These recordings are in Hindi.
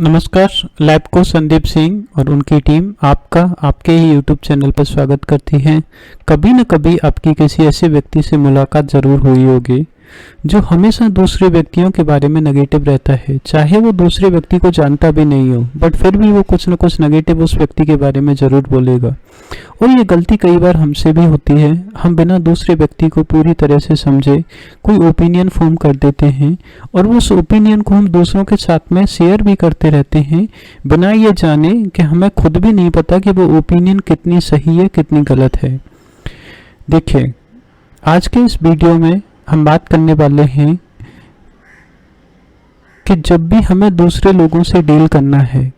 नमस्कार। लैब को संदीप सिंह और उनकी टीम आपका आपके ही यूट्यूब चैनल पर स्वागत करती है। कभी न कभी आपकी किसी ऐसे व्यक्ति से मुलाकात ज़रूर हुई होगी जो हमेशा दूसरे व्यक्तियों के बारे में नेगेटिव रहता है, चाहे वो दूसरे व्यक्ति को जानता भी नहीं हो, बट फिर भी वो कुछ न कुछ नेगेटिव उस व्यक्ति के बारे में ज़रूर बोलेगा। और ये गलती कई बार हमसे भी होती है। हम बिना दूसरे व्यक्ति को पूरी तरह से समझे कोई ओपिनियन फॉर्म कर देते हैं और उस ओपिनियन को हम दूसरों के साथ में शेयर भी करते रहते हैं, बिना ये जाने कि हमें खुद भी नहीं पता कि वो ओपिनियन कितनी सही है कितनी गलत है। देखिए, आज के इस वीडियो में हम बात करने वाले हैं कि जब भी हमें दूसरे लोगों से डील करना है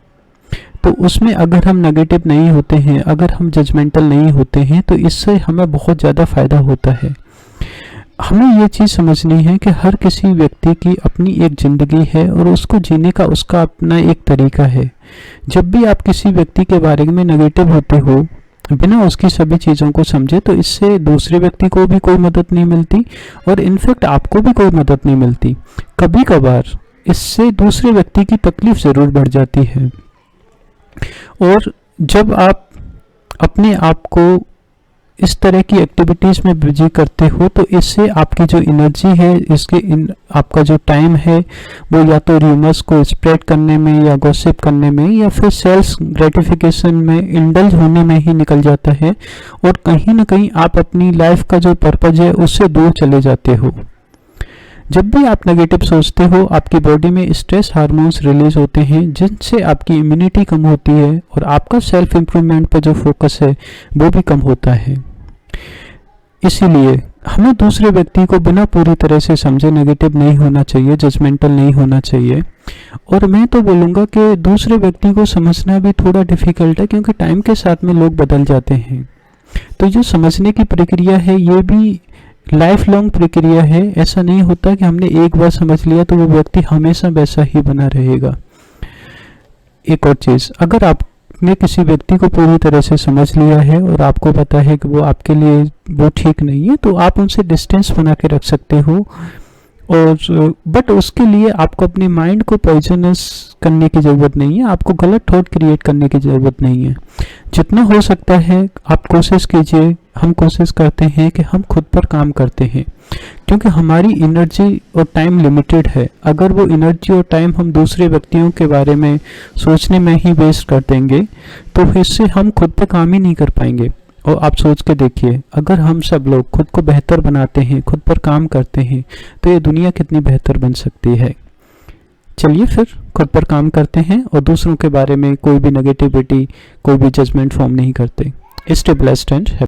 तो उसमें अगर हम नेगेटिव नहीं होते हैं, अगर हम जजमेंटल नहीं होते हैं, तो इससे हमें बहुत ज़्यादा फ़ायदा होता है। हमें ये चीज़ समझनी है कि हर किसी व्यक्ति की अपनी एक ज़िंदगी है और उसको जीने का उसका अपना एक तरीका है। जब भी आप किसी व्यक्ति के बारे में नेगेटिव होते हो बिना उसकी सभी चीज़ों को समझे, तो इससे दूसरे व्यक्ति को भी कोई मदद नहीं मिलती और इनफैक्ट आपको भी कोई मदद नहीं मिलती। कभी कभार इससे दूसरे व्यक्ति की तकलीफ ज़रूर बढ़ जाती है। और जब आप अपने आप को इस तरह की एक्टिविटीज़ में बिजी करते हो तो इससे आपकी जो एनर्जी है, आपका जो टाइम है, वो या तो र्यूमर्स को स्प्रेड करने में या गॉसिप करने में या फिर सेल्फ ग्रेटिफिकेशन में इंडल्ज होने में ही निकल जाता है और कहीं ना कहीं आप अपनी लाइफ का जो पर्पज है उससे दूर चले जाते हो। जब भी आप नेगेटिव सोचते हो, आपकी बॉडी में स्ट्रेस हार्मोन्स रिलीज होते हैं जिनसे आपकी इम्यूनिटी कम होती है और आपका सेल्फ इम्प्रूवमेंट पर जो फोकस है वो भी कम होता है। इसीलिए हमें दूसरे व्यक्ति को बिना पूरी तरह से समझे नेगेटिव नहीं होना चाहिए, जजमेंटल नहीं होना चाहिए। और मैं तो बोलूँगा कि दूसरे व्यक्ति को समझना भी थोड़ा डिफ़िकल्ट है क्योंकि टाइम के साथ में लोग बदल जाते हैं। तो जो समझने की प्रक्रिया है ये भी लाइफ लॉन्ग प्रक्रिया है। ऐसा नहीं होता कि हमने एक बार समझ लिया तो वो व्यक्ति हमेशा वैसा ही बना रहेगा। एक और चीज़, अगर आपने किसी व्यक्ति को पूरी तरह से समझ लिया है और आपको पता है कि वो आपके लिए वो ठीक नहीं है, तो आप उनसे डिस्टेंस बना के रख सकते हो। और बट उसके लिए आपको अपने माइंड को पॉइजनस करने की ज़रूरत नहीं है, आपको गलत थॉट क्रिएट करने की ज़रूरत नहीं है। जितना हो सकता है आप कोशिश कीजिए। हम कोशिश करते हैं कि हम खुद पर काम करते हैं क्योंकि हमारी एनर्जी और टाइम लिमिटेड है। अगर वो एनर्जी और टाइम हम दूसरे व्यक्तियों के बारे में सोचने में ही वेस्ट कर देंगे तो इससे हम खुद पे काम ही नहीं कर पाएंगे। और आप सोच के देखिए, अगर हम सब लोग खुद को बेहतर बनाते हैं, खुद पर काम करते हैं, तो ये दुनिया कितनी बेहतर बन सकती है। चलिए फिर खुद पर काम करते हैं और दूसरों के बारे में कोई भी नेगेटिविटी, कोई भी जजमेंट फॉर्म नहीं करते। Stay blessed and happy.